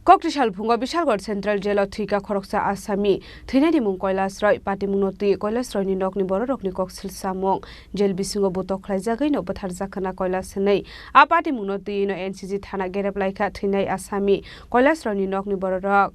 Koktisal Phungo Bishalgarh Central Jailo Thwikha Khoroksa Assami Thwinani mung Kailash Roy Pati munoti Kailash Roy ni nokni boro rokni koksil samong jail bisingo botok khlaijagai no bathar jakhana Kailash nei a Pati munoti no NCG thana gerep laika Thwinai Assami Kailash Roy ni nokni boro rok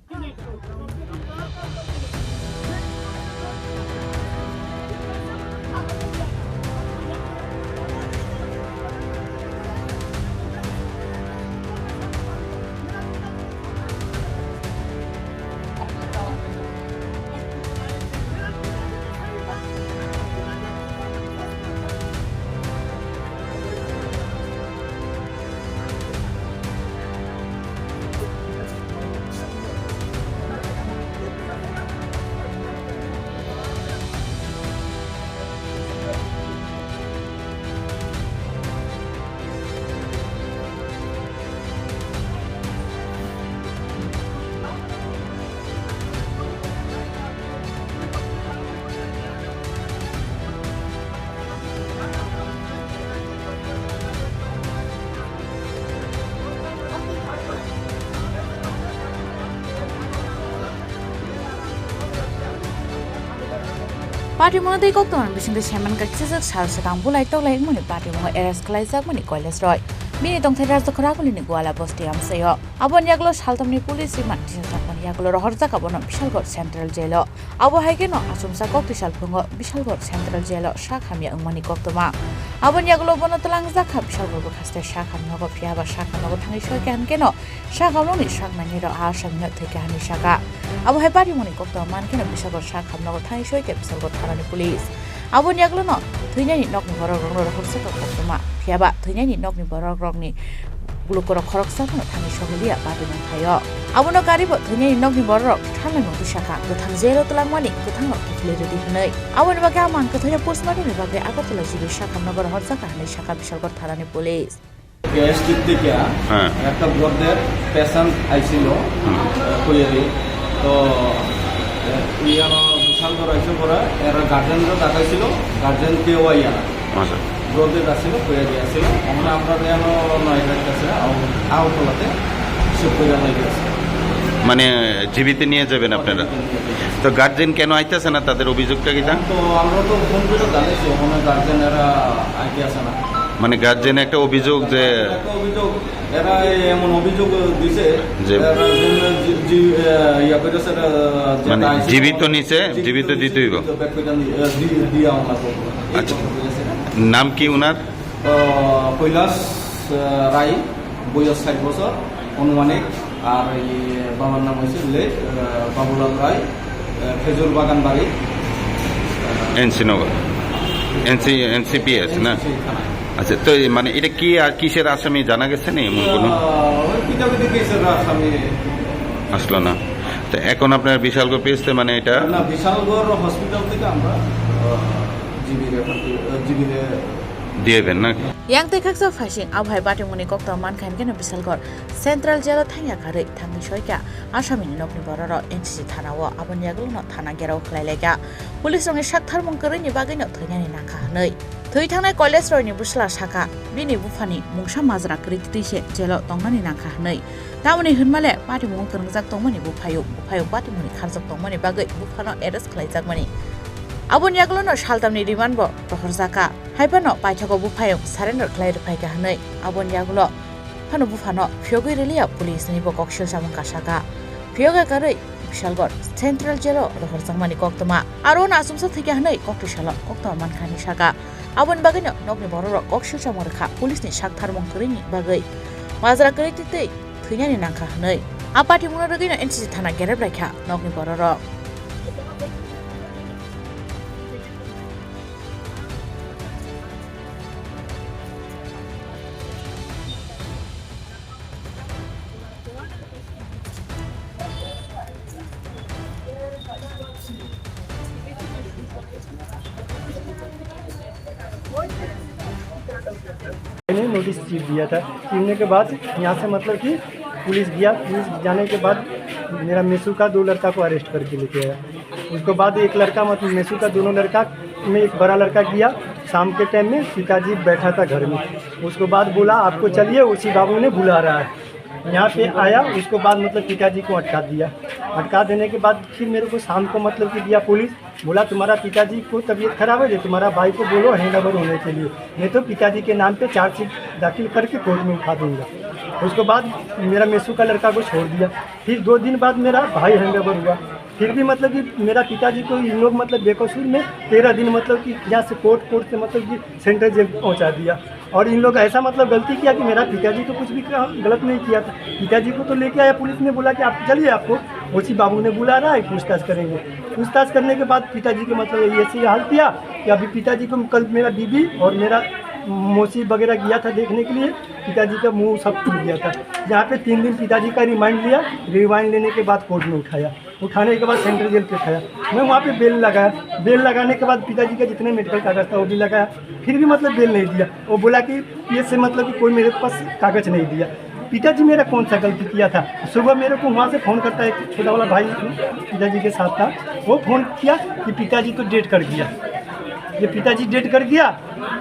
Party mo day kok ton bising de chairman ka kisak sal satang bulai tok lai moni party mo eras klai jak moni Kailash Roy mini tong thai ras to khara kuli ni gwala bosti am sayo abon yaglo saltam ni police man tisakon yaglo rohor jak abon Bishalgarh Central Jailo abo haike no asumsa Koktisal Phungo Bishalgarh Central Jailo shakhamya angmani koktoma abon yaglo bono talang jakha Bishalgarh bo khaste shakham nogo phiaba shakham nogo thangi shokan keno shakham ni shakmani ro asham no theke hani shaka abo hai party moni koktoma man keno Bishalgarh shakham nogo thangi shoike Bishalgarh tharani police abon yaglo no thwinani nokni borok rong ro horsa koktoma phiaba thwinani nokni borok rokni bulukoro Khoroksa no thangi shogelia party mon thayo abono garibo thwinani nokni borok thanai mo shaka gothang Jailo tulangmani gothang khile di hnai abon ba gaman ko thoya postmortem ni bagre agartala jibi shaka nogor horsa ka hnai shaka Bishalgarh tharani police gastric থেকে একটা ব্লডের patient আইছিল কইয়ারি তো ইয়ানো বিশালগড় আইছে পরে এর গার্জেনরা দেখাইছিল guardian কেউ আইয়া আচ্ছা ব্লডের আসছিল কইয়ারি আসছিল আমরা আমরা ইয়ানো নয়টার কাছে আউটলাতে সব কইরা হয়ে গেছে মানে জীবিত নিয়ে যাবেন আপনারা তো গার্জেন কেন আইতাছে না তাদের অভিযোগটা কি জান তো আমরা তো ফোন করে জানাইছি ওখানে গার্জেনেরা আইতে আসে না মানে গার্জেন একটা অভিযোগ যে এরা এমন অভিযোগ দিছে যে মানে জীবিত নিচে জীবিত দিতে হইব আচ্ছা নাম কি উনার কৈলাশ রায় বয়স 60 বছর অনুমানিক আর এই বাবার নাম হয়েছে বাবুলাল রায় খেজুর বাগান বাড়ি এনসি নগর এনসিপিএস না আচ্ছা তো মানে এটা কি আর কিসের আসামি জানা গেছে না এমন কোনো আসলো না তো এখন আপনার বিশালগড় পেয়েছে মানে এটা না বিশালগড় হসপিটাল থেকে আমরা জিবিরে দিয়েবেন না yang te khaksa phasing abhai bating moni kokta man khan kena Bishalgarh Central Jailo thangya khare thangi shoika Assami ni nokni bororo NCG thana wa abon yaglo no thana gerau khlailega police rongi shakthar mung kare ni bagai no thoyani nakha hanai thoi thangnai Kailash Roy ni busla shaka bini bufani mungsa majra kri tise Jailo tongnani nakha hanai tamoni hunmale pati mung krangjak tongmani bufayo pati moni kharjak tongmani bagai bufano arrest khlaijak mani abon yaglo no shaltamni remand bo rohor jaka haibano paithako bufayong surrender khlai ruphaika hanai abon yaglo phano bufano phiogoi relia police ni bo kokshil samung kasaka phioga karei Bishalgarh Central Jailo rohor jangmani koktoma aron asumsa theke hanai Koktisal koktoma mankhani saka abon bagino nokni bororo kokshil samung kha police ni shakthar mong krini bagai majra kari titei thwinani nangkha hanai apati muna rogino NCG thana gerep rakha nokni bororo मैंने notice दिया था छीनने के बाद यहाँ से मतलब कि पुलिस गया पुलिस जाने के बाद मेरा मेसू का 2 लड़का को अरेस्ट करके लेके आया उसके बाद एक लड़का मतलब मेसू का दोनों लड़का में एक बड़ा लड़का गया शाम के टाइम में पिताजी बैठा था घर में उसके बाद बोला आपको चलिए उसी बाबू ने बुला रहा है यहाँ पे आया, उसके बाद मतलब पिताजी को अटका दिया। अटका देने के बाद फिर मेरे को शाम को मतलब कि दिया पुलिस, बोला तुम्हारा पिताजी को तबीयत खराब है, तुम्हारा भाई को बोलो हैंडओवर होने के लिए, नहीं तो पिताजी के नाम पे चार्जशीट दाखिल करके कोर्ट में उठा दूंगा। उसके बाद मेरा मेसू का लड़का को छोड़ दिया। फिर 2 दिन बाद मेरा भाई हैंडओवर हुआ। फिर भी मतलब कि मेरा पिताजी को इन लोग मतलब बेकसूर में 13 दिन मतलब कि यहाँ से कोर्ट से मतलब कि सेंट्रल जेल पहुँचा दिया। और इन लोग ऐसा मतलब गलती किया कि मेरा पिताजी तो कुछ भी गलत नहीं किया था। पिताजी को तो लेके आया, पुलिस ने बोला कि आप चलिए, आपको ओसी बाबू ने बुला रहा है, पूछताछ करेंगे। पूछताछ करने के बाद पिताजी के मतलब ऐसे हाल किया कि अभी पिताजी को कल मेरा बीबी और मेरा मौसी वगैरह गया था देखने के लिए, पिताजी का मुंह सब टूट गया था। यहाँ पे 3 दिन पिताजी का रिमांड लिया, रिमांड लेने के बाद कोर्ट में उठाया, उठाने के बाद सेंट्रल जेल पे उठाया। मैं वहाँ पे बेल लगाया, बेल लगाने के बाद पिताजी का जितने मेडिकल कागज था वो भी लगाया, फिर भी मतलब बेल नहीं दिया। वो बोला कि ये से मतलब कि कोई मेरे पास कागज नहीं दिया। पिताजी मेरा कौन सा गलती किया था? सुबह मेरे को वहाँ से फ़ोन करता है, एक छोटा वाला भाई पिताजी के साथ था, वो फ़ोन किया कि पिताजी तो डेट कर गया, ये पिताजी डेट कर गया।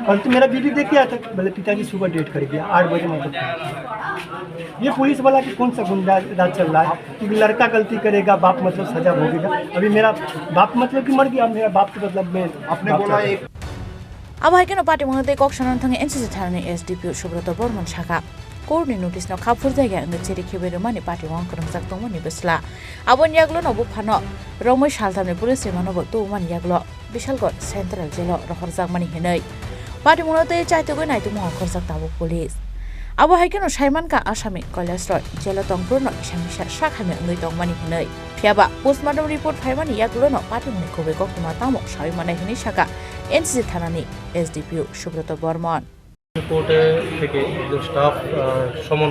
कल तो मेरा बीबी देख के आया था, बोले पिताजी सुबह डेट कर गया 8 बजे मतलब। ये पुलिस वाला कि कौन सा गुंडा राज चल रहा है कि लड़का गलती करेगा, बाप मतलब सजा भोगेगा। अभी मेरा बाप मतलब कि मर गया, मेरा बाप तो मतलब मैं आपने बोला एक अब हाइकेनो पार्टी मंगते कक्सनन थांगे एनसीसी थानानि एसडीपी सुब्रत बर्मन साखा कोर्टनि नोटिस न खाफुर जायगा अंग चेरि खेबेरमानि पार्टी मंग करंजाक दंमोनि बसला आबन यागलो नबो फानो रमै सालथामनि पुलिस रिमानबो तुमानि यागलो बिशालगढ़ सेंट्रल जेलो रहरजाक मानि हिनै पार्टी मंगते चाइतोगो नाइतो मंग करजाक दाबो पुलिस अब हाइकेनो साइमान का आसामी कैलाश रय जेलो तंगपुरनो इसामिसा साखामे अंगै दंमानि हिनै फियाबा पोस्टमार्टम रिपोर्ट फाइमानि यागलो न पार्टी मंगनि खोबे गखमा तामो साइमानै हिनै साखा एनसीसी थानानि एसडीपी सुब्रत बर्मन কোর্টে থেকে যে স্টাফ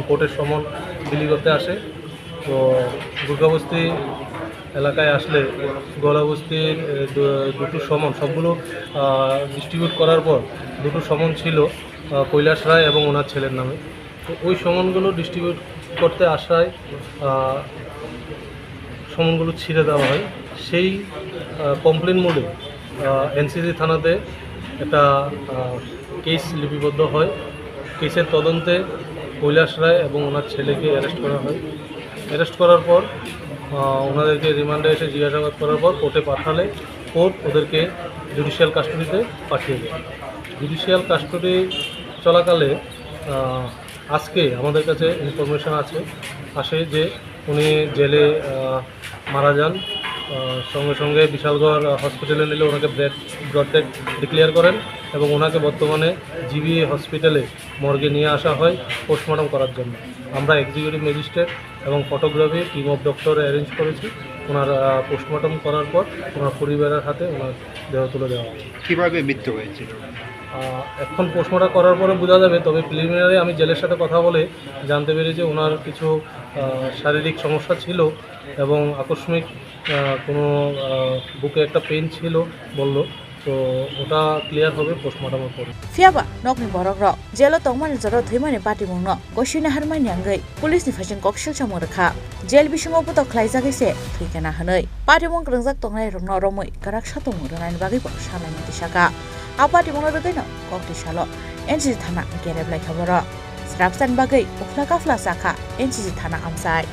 কোর্টের সমন বিলি করতে আসে, তো দুর্গাবস্তি এলাকায় আসলে গলাবস্তির দুটো সমন সবগুলো ডিস্ট্রিবিউট করার পর দুটো সমন ছিল কৈলাশ রায় এবং ওনার ছেলের নামে। তো ওই সমনগুলো ডিস্ট্রিবিউট করতে আসায় সমনগুলো ছিঁড়ে দেওয়া হয়। সেই কমপ্লেন মোডে এনসিসি থানাতে একটা কেস লিপিবদ্ধ হয়। কেসের তদন্তে কৈলাশ রায় এবং ওনার ছেলেকে অ্যারেস্ট করা হয়। অ্যারেস্ট করার পর ওনাদেরকে রিমান্ডে এসে জিজ্ঞাসাবাদ করার পর কোর্টে পাঠালে কোর্ট ওদেরকে জুডিশিয়াল কাস্টডিতে পাঠিয়ে দেয়। জুডিশিয়াল কাস্টডি চলাকালে আজকে আমাদের কাছে ইনফরমেশন আসে যে উনি জেলে মারা যান। সঙ্গে সঙ্গে বিশালগড় হসপিটালে নিলে ওনাকে ব্রড ডেথ ডিক্লেয়ার করেন এবং ওনাকে বর্তমানে জিবি হসপিটালে মর্গে নিয়ে আসা হয় পোস্টমর্টম করার জন্য। আমরা এক্সিকিউটিভ ম্যাজিস্ট্রেট এবং photography team of doctor arrange করেছি। ওনার পোস্টমর্টম করার পর ওনার পরিবারের হাতে ওনার দেহ তুলে দেওয়া হয়। কীভাবে মৃত্যু হয়েছিল এখন পোস্টমর্টম করার পরে বোঝা যাবে, তবে প্রিলিমিনারি আমি জেলের সাথে কথা বলে জানতে পেরেছি ওনার কিছু শারীরিক সমস্যা ছিল এবং আকস্মিক কোনো বুকে একটা পেইন ছিল বলল, তো ওটা ক্লিয়ার হবে পোস্টমর্টমের পরে। फियाबा नकनि बरग्र जेलो तंगमानि जरो थैमानि पार्टी मंगनो गसिना हारमानि अंगै पुलिसनि फाइसिन कक्सिल सामु रखा जेल बिसिङाव बत खलाइजागैसे थैखाना हनै पार्टी मंग रंजाक तंगनाय रंनो रमै काराक सातंग रनानि बागैबो सालायनि दिसाका आ पार्टी मंगनो रगैनो कक्तिसालो एनसीसी थाना गेरेबलाय खबर स्राबसान बागै उखला काफला साखा एनसीसी थाना आमसाय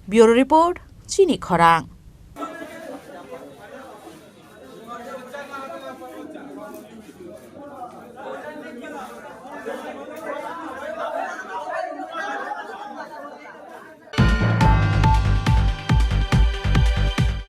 ब्यूरो रिपोर्ट चीनी खरांग।